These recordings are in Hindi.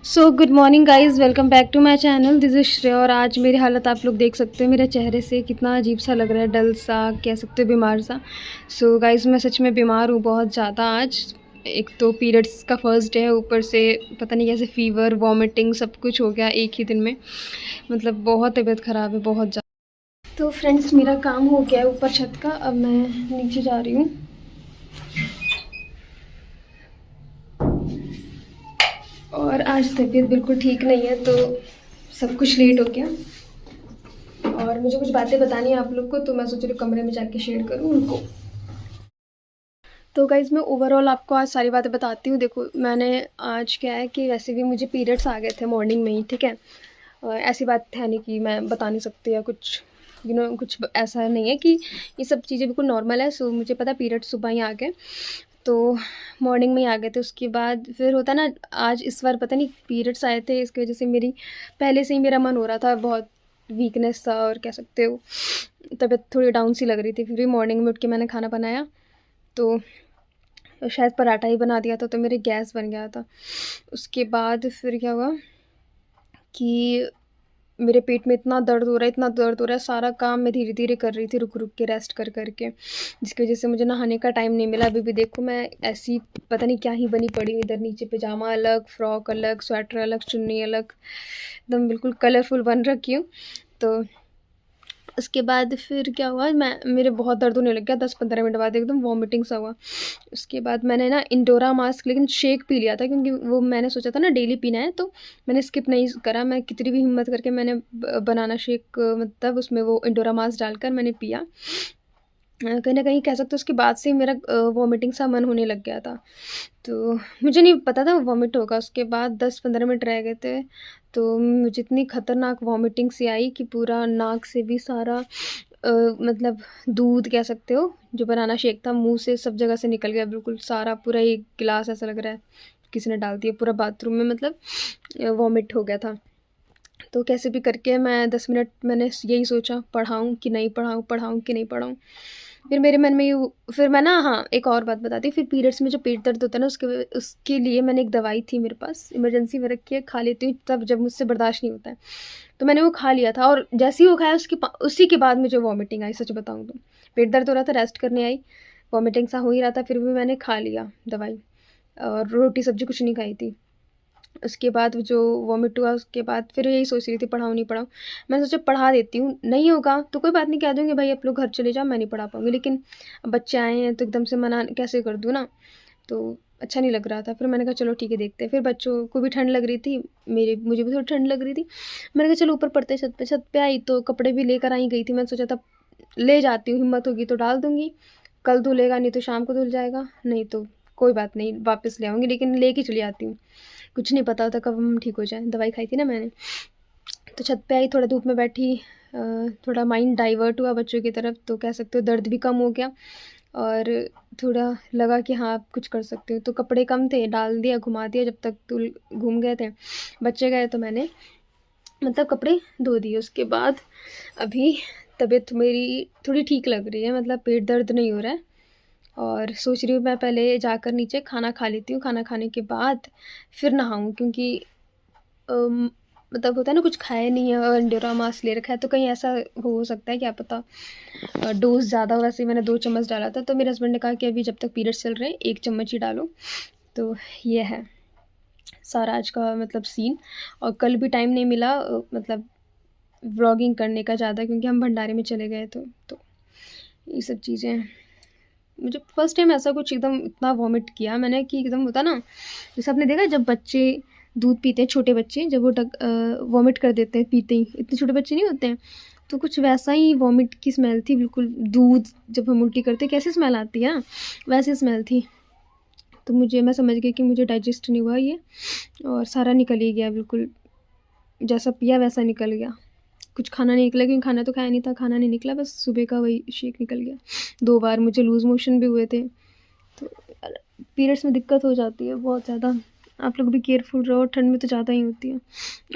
So good morning guys, welcome back to my channel. This is Shreya. और आज मेरी हालत आप लोग देख सकते हो, मेरे चेहरे से कितना अजीब सा लग रहा है, डल सा कह सकते हो, बीमार सा। सो गाइज़ मैं सच में बीमार हूँ बहुत ज़्यादा आज। एक तो पीरियड्स का फर्स्ट डे है, ऊपर से पता नहीं कैसे फीवर, वॉमिटिंग सब कुछ हो गया एक ही दिन में। मतलब बहुत तबीयत ख़राब है, बहुत ज़्यादा। तो फ्रेंड्स, मेरा काम हो गया है ऊपर छत का, अब मैं नीचे जा रही हूँ। और आज तबीयत बिल्कुल ठीक नहीं है, तो सब कुछ लेट हो गया। और मुझे कुछ बातें बतानी है आप लोग को, तो मैं सोच रही हूँ कमरे में जाके शेयर करूँ उनको। तो गाइज़ मैं ओवरऑल आपको आज सारी बातें बताती हूँ। देखो, मैंने आज क्या है कि वैसे भी मुझे पीरियड्स आ गए थे मॉर्निंग में ही, ठीक है। ऐसी बात है नहीं कि मैं बता नहीं सकती या कुछ कुछ ऐसा नहीं है कि ये सब चीज़ें बिल्कुल नॉर्मल है। सो मुझे पता पीरियड सुबह ही आ गए, तो मॉर्निंग में ही आ गए थे। उसके बाद फिर होता ना, आज इस बार पता नहीं पीरियड्स आए थे, इसकी वजह से मेरी पहले से ही मेरा मन हो रहा था, बहुत वीकनेस था और कह सकते हो तबीयत थोड़ी डाउन सी लग रही थी। फिर भी मॉर्निंग में उठ के मैंने खाना बनाया, तो शायद पराठा ही बना दिया था, तो मेरे गैस बन गया था। उसके बाद फिर क्या हुआ कि मेरे पेट में इतना दर्द हो रहा है, इतना दर्द हो रहा है। सारा काम मैं धीरे-धीरे कर रही थी, रुक-रुक के, रेस्ट कर के, जिसकी वज़ह से मुझे नहाने का टाइम नहीं मिला। अभी भी देखो मैं ऐसी पता नहीं क्या ही बनी पड़ी हूँ इधर, नीचे पजामा अलग, फ्रॉक अलग, स्वेटर अलग, चुन्नी अलग, एकदम बिल्कुल कलरफुल बन रखी हूँ। तो उसके बाद फिर क्या हुआ, मेरे बहुत दर्द होने लग गया 10-15 मिनट बाद, एकदम वॉमिटिंग सा हुआ। उसके बाद मैंने ना इंडोरा मास्क, लेकिन शेक पी लिया था, क्योंकि वो मैंने सोचा था ना डेली पीना है, तो मैंने स्किप नहीं करा। मैं कितनी भी हिम्मत करके मैंने बनाना शेक, मतलब उसमें वो इंडोरा मास्क डालकर मैंने पिया। कहीं न कहीं कह सकते हो उसके बाद से मेरा वॉमिटिंग सा मन होने लग गया था। तो मुझे नहीं पता था वॉमिट होगा। उसके बाद 10-15 मिनट रह गए थे, तो मुझे इतनी खतरनाक वॉमिटिंग सी आई कि पूरा नाक से भी सारा मतलब दूध कह सकते हो, जो बनाना शेक था, मुँह से सब जगह से निकल गया बिल्कुल सारा, पूरा एक गिलास ऐसा लग रहा है किसी ने डाल दिया पूरा बाथरूम में, मतलब वॉमिट हो गया था। तो कैसे भी करके मैं 10 मिनट मैंने यही सोचा, पढ़ाऊँ कि नहीं पढ़ाऊँ, पढ़ाऊँ कि नहीं पढ़ाऊँ। फिर मेरे मन में फिर मैं ना, हाँ, एक और बात बताती हूँ। फिर पीरियड्स में जो पेट दर्द होता है ना, उसके लिए मैंने एक दवाई थी मेरे पास, इमरजेंसी में रखी है, खा लेती हूँ तब जब मुझसे बर्दाश्त नहीं होता है। तो मैंने वो खा लिया था, और जैसे ही वो खाया उसी के बाद मुझे वॉमिटिंग आई। सच बताऊँ तो पेट दर्द हो रहा था, रेस्ट करने आई, वॉमिटिंग सा हो ही रहा था, फिर भी मैंने खा लिया दवाई, और रोटी सब्ज़ी कुछ नहीं खाई थी। उसके बाद जो वॉमिट हुआ, उसके बाद फिर यही सोच रही थी पढ़ाऊँ नहीं पढ़ाऊँ। मैं सोचा पढ़ा देती हूँ, नहीं होगा तो कोई बात नहीं, कह दूँगी भाई आप लोग घर चले जाओ, मैं नहीं पढ़ा पाऊँगी। लेकिन अब बच्चे आए हैं तो एकदम से मना कैसे कर दूँ ना, तो अच्छा नहीं लग रहा था। फिर मैंने कहा चलो ठीक है, देखते हैं। फिर बच्चों को भी ठंड लग रही थी, मुझे भी थोड़ी ठंड लग रही थी। मैंने कहा चलो ऊपर पढ़ते हैं छत पे। छत पे आई तो कपड़े भी लेकर आई गई थी। मैंने सोचा था ले जाती हूँ, हिम्मत होगी तो डाल दूँगी, कल धुलेगा, नहीं तो शाम को धुल जाएगा, नहीं तो कोई बात नहीं वापस ले आऊँगी, लेकिन लेके चली आती हूँ। कुछ नहीं पता होता कब हम ठीक हो जाएँ, दवाई खाई थी ना मैंने। तो छत पे आई, थोड़ा धूप में बैठी, थोड़ा माइंड डाइवर्ट हुआ बच्चों की तरफ, तो कह सकते हो दर्द भी कम हो गया, और थोड़ा लगा कि हाँ, आप कुछ कर सकते हो। तो कपड़े कम थे, डाल दिया, घुमा दिया, जब तक धुल घूम गए थे, बच्चे गए तो मैंने मतलब कपड़े धो दिए। उसके बाद अभी तबीयत मेरी थोड़ी ठीक लग रही है, मतलब पेट दर्द नहीं हो रहा है, और सोच रही हूँ मैं पहले जाकर नीचे खाना खा लेती हूँ, खाना खाने के बाद फिर नहाऊँ, क्योंकि अम, मतलब होता है ना, कुछ खाया नहीं है और इंडोरा मास ले रखा है, तो कहीं ऐसा हो सकता है, क्या पता डोज़ ज़्यादा हो। वैसे ही मैंने 2 चम्मच डाला था, तो मेरे हस्बैंड ने कहा कि अभी जब तक पीरियड्स चल रहे हैं 1 चम्मच ही डालो। तो ये है सारा आज का मतलब सीन। और कल भी टाइम नहीं मिला मतलब व्लॉगिंग करने का ज़्यादा, क्योंकि हम भंडारे में चले गए तो ये सब चीज़ें हैं। मुझे फर्स्ट टाइम ऐसा कुछ एकदम इतना वॉमिट किया मैंने कि एकदम होता ना, जैसे आपने देखा जब बच्चे दूध पीते हैं, छोटे बच्चे जब वो वॉमिट कर देते हैं पीते ही, इतने छोटे बच्चे नहीं होते हैं, तो कुछ वैसा ही वॉमिट की स्मेल थी बिल्कुल। दूध जब हम उल्टी करते कैसी स्मेल आती है ना, वैसी स्मेल थी। तो मैं समझ गई कि मुझे डाइजेस्ट नहीं हुआ ये, और सारा निकल ही गया बिल्कुल, जैसा पिया वैसा निकल गया। कुछ खाना नहीं निकला, क्योंकि खाना तो खाया नहीं था, खाना नहीं निकला, बस सुबह का वही शेक निकल गया। 2 बार मुझे लूज़ मोशन भी हुए थे। तो पीरियड्स में दिक्कत हो जाती है बहुत ज़्यादा। आप लोग भी केयरफुल रहो, ठंड में तो ज़्यादा ही होती है।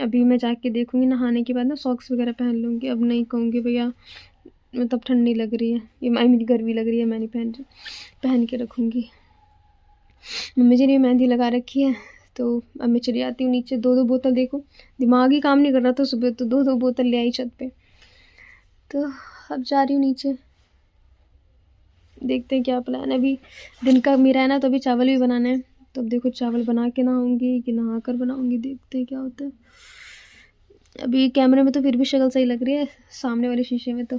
अभी मैं जाके देखूँगी नहाने के बाद ना, सॉक्स वगैरह पहन लूँगी। अब नहीं कहूँगी भैया मतलब ठंड नहीं लग रही है, ये आई मीन गर्मी लग रही है, मैं नहीं पहन रही, पहन के रखूँगी। मम्मी जी ने मेहंदी लगा रखी है, तो अब मैं चली आती हूँ नीचे। 2-2 बोतल, देखो दिमाग ही काम नहीं कर रहा था सुबह, तो 2-2 बोतल ले आई छत पे। तो अब जा रही हूँ नीचे, देखते हैं क्या प्लान है। अभी दिन का मेरा है ना, तो अभी चावल भी बनाना है। तो अब देखो चावल बना के नहाऊंगी कि नहा कर बनाऊंगी, देखते हैं क्या होता है। अभी कैमरे में तो फिर भी शक्ल सही लग रही है, सामने वाले शीशे में तो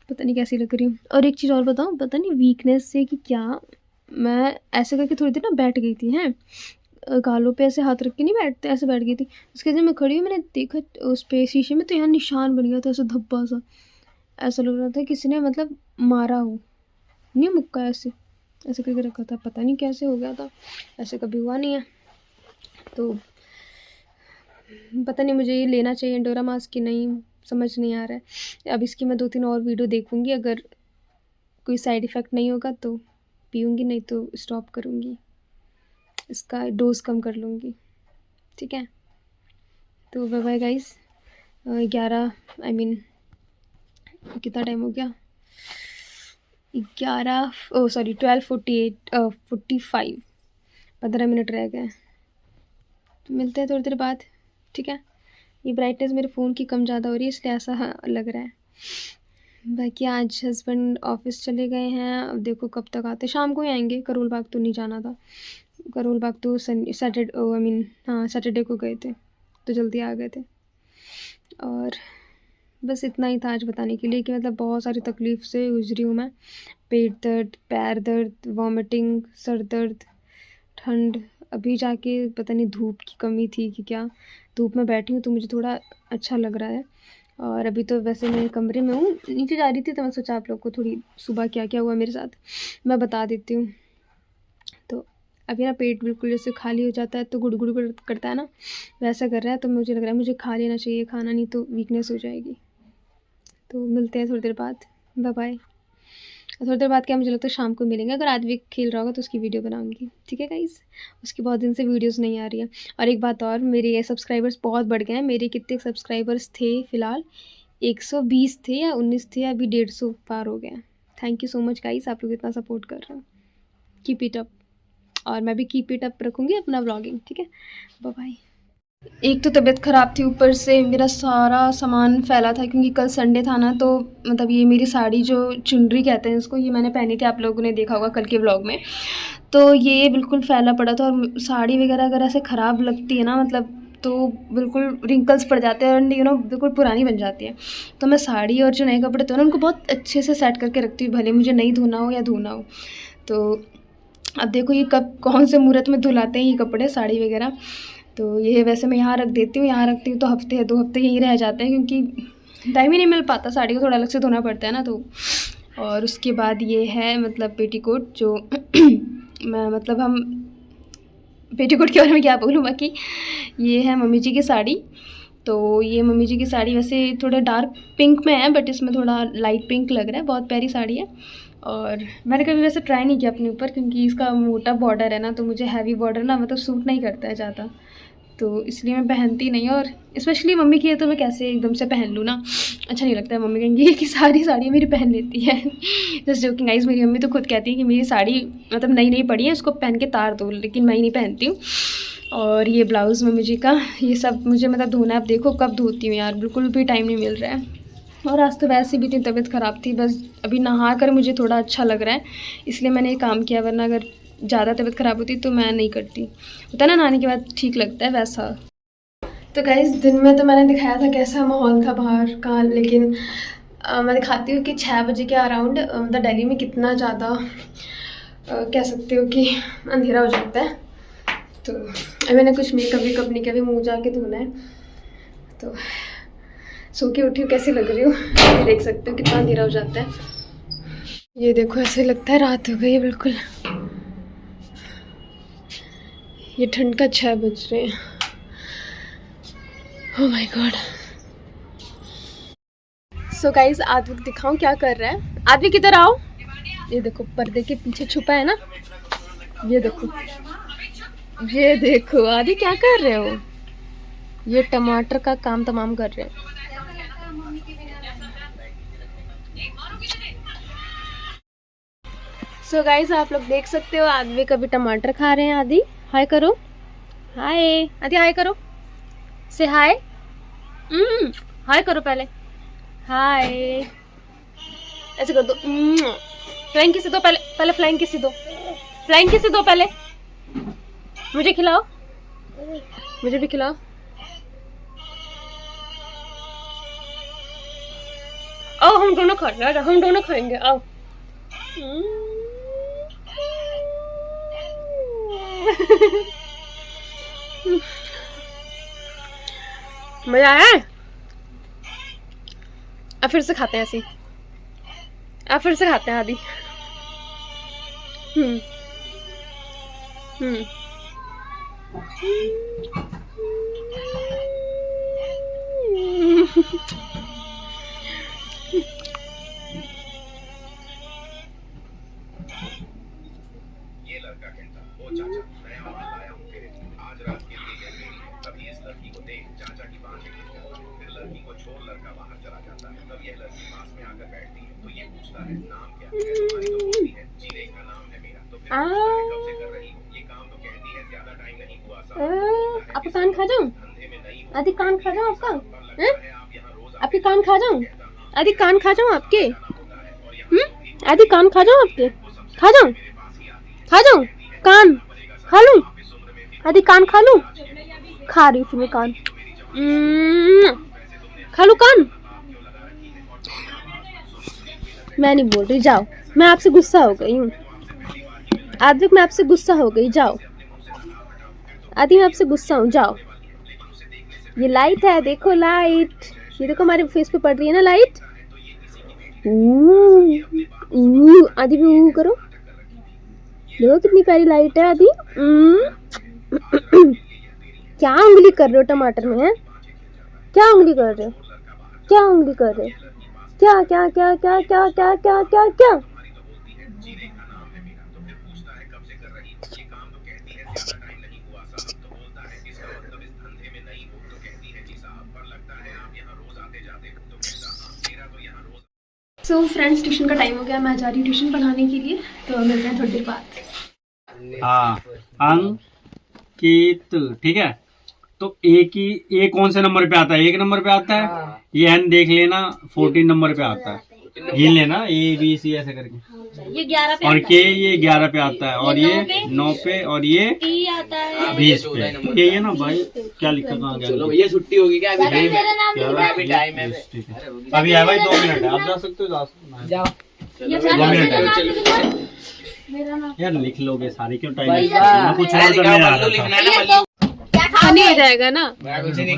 पता नहीं कैसी लग रही हूँ। और एक चीज़ और बताऊँ, पता नहीं वीकनेस से कि क्या, मैं ऐसे करके थोड़ी देर ना बैठ गई थी हैं, गालों पे ऐसे हाथ रख के नहीं बैठते, ऐसे बैठ गई थी। उसके बाद मैं खड़ी हूँ, मैंने देखा उस पे शीशे में, तो यहाँ निशान बन गया था ऐसा धब्बा सा, ऐसा लग रहा था किसी ने मतलब मारा हो, नहीं मुक्का ऐसे ऐसे करके रखा था, पता नहीं कैसे हो गया था, ऐसे कभी हुआ नहीं है। तो पता नहीं मुझे ये लेना चाहिए एंडोरा मास्क की नहीं, समझ नहीं आ रहा है। अब इसकी मैं 2-3 और वीडियो देखूँगी, अगर कोई साइड इफ़ेक्ट नहीं होगा तो पीऊँगी, नहीं तो स्टॉप करूँगी, इसका डोज कम कर लूँगी, ठीक है। तो bye bye guys. 11 I mean कितना टाइम हो गया, 12:48 45 15 मिनट रह गए। तो मिलते हैं थोड़ी देर बाद, ठीक है। ये ब्राइटनेस मेरे फ़ोन की कम ज़्यादा हो रही है, इसलिए ऐसा लग रहा है। बाकी आज हस्बैंड ऑफिस चले गए हैं, अब देखो कब तक आते, शाम को ही आएंगे। करोल बाग तो नहीं जाना था, करोल बाग तो सैटरडे को गए थे, तो जल्दी आ गए थे। और बस इतना ही था आज बताने के लिए कि मतलब बहुत सारी तकलीफ़ से गुजरी हूँ मैं। पेट दर्द, पैर दर्द, वॉमिटिंग, सर दर्द, ठंड, अभी जाके पता नहीं धूप की कमी थी कि क्या, धूप में बैठी हूँ तो मुझे थोड़ा अच्छा लग रहा है। और अभी तो वैसे मैं कमरे में हूँ, नीचे जा रही थी तो मैं सोचा आप लोग को थोड़ी सुबह क्या क्या हुआ मेरे साथ मैं बता देती हूँ। तो अभी ना पेट बिल्कुल जैसे खाली हो जाता है तो गुड़ गुड़ करता है ना, वैसा कर रहा है। तो मुझे लग रहा है मुझे खा लेना चाहिए खाना, नहीं तो वीकनेस हो जाएगी। तो मिलते हैं थोड़ी देर बाद, बाय बाय। थोड़ी देर बाद क्या, मुझे लगता है शाम को मिलेंगे, अगर आज भी खेल रहा होगा तो उसकी वीडियो बनाऊंगी, ठीक है गाइस। उसकी बहुत दिन से वीडियोस नहीं आ रही है। और एक बात और, मेरे ये सब्सक्राइबर्स बहुत बढ़ गए हैं। मेरे कितने सब्सक्राइबर्स थे फ़िलहाल, 120 थे या 19 थे, अभी 150 पार हो गए। Thank you so much guys, आप लोग इतना सपोर्ट कर रहे हो, कीप इट अप। और मैं भी कीप इट अप रखूँगी अपना व्लॉगिंग, ठीक है। Bye bye. एक तो तबीयत ख़राब थी, ऊपर से मेरा सारा सामान फैला था, क्योंकि कल संडे था ना। तो मतलब ये मेरी साड़ी जो चुनरी कहते हैं इसको, ये मैंने पहनी थी, आप लोगों ने देखा होगा कल के व्लॉग में। तो ये बिल्कुल फैला पड़ा था, और साड़ी वगैरह अगर ऐसे ख़राब लगती है ना, मतलब तो बिल्कुल रिंकल्स पड़ जाते हैं, और बिल्कुल पुरानी बन जाती है। तो मैं साड़ी और जो नए कपड़े थे ना, उनको बहुत अच्छे से सेट करके रखती हूँ, भले मुझे नहीं धोना हो या धोना हो। तो अब देखो ये कब कौन से मुहूर्त में धुलाते हैं ये कपड़े, साड़ी वगैरह। तो ये वैसे मैं यहाँ रख देती हूँ, यहाँ रखती हूँ तो हफ्ते या 2 हफ्ते यहीं रह जाते हैं, क्योंकि टाइम ही नहीं मिल पाता, साड़ी को थोड़ा अलग से धोना पड़ता है ना। तो और उसके बाद ये है मतलब पेटीकोट, जो मैं मतलब हम पेटीकोट के बारे में क्या बोलूँ, बाकी ये है मम्मी जी की साड़ी। तो ये मम्मी जी की साड़ी वैसे थोड़ा डार्क पिंक में है, बट इसमें थोड़ा लाइट पिंक लग रहा है, बहुत प्यारी साड़ी है। और मैंने कभी वैसे ट्राई नहीं किया अपने ऊपर, क्योंकि इसका मोटा बॉर्डर है ना, तो मुझे हैवी बॉर्डर ना मतलब सूट नहीं करता है ज़्यादा, तो इसलिए मैं पहनती नहीं। और स्पेशली मम्मी की है तो मैं कैसे एकदम से पहन लूँ ना, अच्छा नहीं लगता है। मम्मी कहेंगी कि सारी साड़ियाँ मेरी पहन लेती है। जस्ट जोकिंग गाइस, मेरी मम्मी तो खुद कहती है कि मेरी साड़ी मतलब नई नई पड़ी है, उसको पहन के तार दो, लेकिन मैं ही नहीं पहनती हूँ। और ये ब्लाउज़ मम्मी जी का, ये सब मुझे मतलब धोना है। अब देखो कब धोती हूँ यार, बिल्कुल भी टाइम नहीं मिल रहा है। और आज तो वैसे भी इतनी तबीयत ख़राब थी, बस अभी नहा कर मुझे थोड़ा अच्छा लग रहा है, इसलिए मैंने ये काम किया, वरना अगर ज़्यादा तबीयत ख़राब होती तो मैं नहीं करती। होता ना नहाने के बाद ठीक लगता है वैसा। तो गाइस दिन में तो मैंने दिखाया था कैसा माहौल था बाहर का, लेकिन मैं दिखाती हूँ कि 6 बजे के अराउंड मतलब दिल्ली में कितना ज़्यादा कह सकते हो कि अंधेरा हो जाता है। तो अभी मैंने कुछ मेकअप वेकअप नहीं किया, अभी मुँह जाके धोना है। तो सो के उठी हूँ, कैसी लग रही हूँ ये देख सकते हो, कितना अंधेरा हो जाता है। ये देखो ऐसे लगता है रात हो गई है बिल्कुल। ये ठंड का 6 बज रहे हैं। Oh my God. So guys Aadvik दिखाऊं क्या कर रहा है। आदविक किधर आओ, ये देखो पर्दे के पीछे छुपा है ना, ये देखो, ये देखो आदि क्या कर रहे हो। ये टमाटर का काम तमाम कर रहे हैं। सो गाइस आप लोग देख सकते हो आदविक अभी टमाटर खा रहे हैं। आदि हाय करो, हाय आदि, हाय करो, से हाय। हाय करो पहले, हाय ऐसे कर दो। फ्लाइंग किसी दो पहले, पहले फ्लाइंग किसी दो, फ्लाइंग किसी दो पहले। मुझे खिलाओ, मुझे भी खिलाओ। आओ हम दोनों खा रहे हैं, हम दोनों खाएंगे, आओ। मजा आया? अब फिर से खाते हैं ऐसे, अब फिर से खाते हैं आदि। ये लड़का कहता, ओ चाचा, नया माल लाया हूँ तेरे लिए, आज रात के लिए है मेरी। तभी इस लड़की को देख चाचा की बात गिर जाता है, फिर लड़की को छोड़ लड़का बाहर चला जाता है। तब यह लड़की पास में आकर बैठती है, तो ये पूछता है नाम क्या है? तुम्हारी तो बोलती है जीने का नाम है मेरा। तो फिर पूछता है कब से कर रही हो ये काम? तो कहती है ज्यादा टाइम नहीं हुआ साहब। आपका कान खा जाऊं? धंधे में नहीं हो, आदि कान खा जाऊं आपका? आप यहाँ रोज आपके कान खा जाऊं? आदि कान खा जाऊं आपके? आदि कान खा जाऊं आपके? खा जाऊं? खा जाऊं? कान खा लूं? आदि कान खा लूं? खा रही हूँ मैं कान। खा लूं कान? मैं नहीं बोल रही, जाओ। मैं आपसे गुस्सा हो गई हूँ आदि, मैं आपसे गुस्सा हो गई, जाओ। आदि मैं आपसे गुस्सा हूँ, जाओ। ये लाइट है, देखो लाइट, ये देखो हमारे फेस पे पड़ रही है ना लाइट। आदि भी ऊ करो, देखो कितनी प्यारी लाइट है आदि। क्या उंगली कर रहे हो टमाटर में? है क्या उंगली कर रहे हो? क्या उंगली कर रहे हो? क्या क्या क्या क्या क्या क्या क्या क्या क्या? सो फ्रेंड्स, ट्यूशन का टाइम हो गया, मैं जा रही हूँ ट्यूशन पढ़ाने के लिए, तो मिलते हैं थोड़ी देर बाद। हाँ, अंकित, ठीक है। तो ए कौन से नंबर पे आता है? 1 नंबर पे आता है। ये एन देख लेना, 14 नंबर पे आता है। गिन लेना ABC ऐसे करके। ये 11 पे और आता के ये 11 पे आता है, और ये 9 पे, और ये टी आता है 20 पे। यही है ना भाई? क्या लिखा कहाँ गया? चलो भैया छुट्टी होगी क्या? अभी टाइम है, मेरा नाम लिख क्या? अभी टाइम है। 20, ठीक है। अभी है भाई 2 मिनट है, आप जा सकते हो, जा सकते हो। जाओ। ये चलो, 2 मिनट है। चलो मेरा नाम यार लिख लोगे सारे, क्यों टाइम भाई, मैं कुछ और करने जा रहा लिखना था। है ना मल्लू। फनी हो जाएगा ना? मैं कुछ नहीं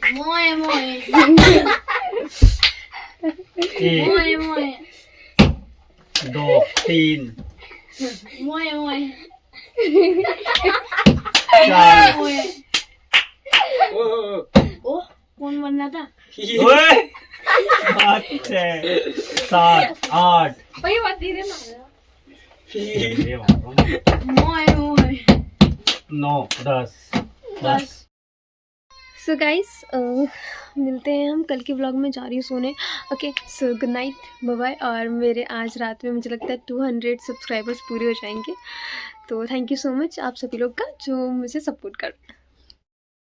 मोए मोए एक, मोए मोए 2, 3, मोए मोए 4। मोए। ओह, कौन बनना था? ओए 5, 6, 7, 8। भाई बात धीरे मारो। ये मोए मोए 9, 10। सो गाइस, मिलते हैं हम कल के व्लॉग में। जा रही हूँ सोने। Okay, so good night, bye bye. और मेरे आज रात में मुझे लगता है 200 सब्सक्राइबर्स पूरे हो जाएंगे, तो थैंक यू सो मच आप सभी लोग का जो मुझे सपोर्ट कर।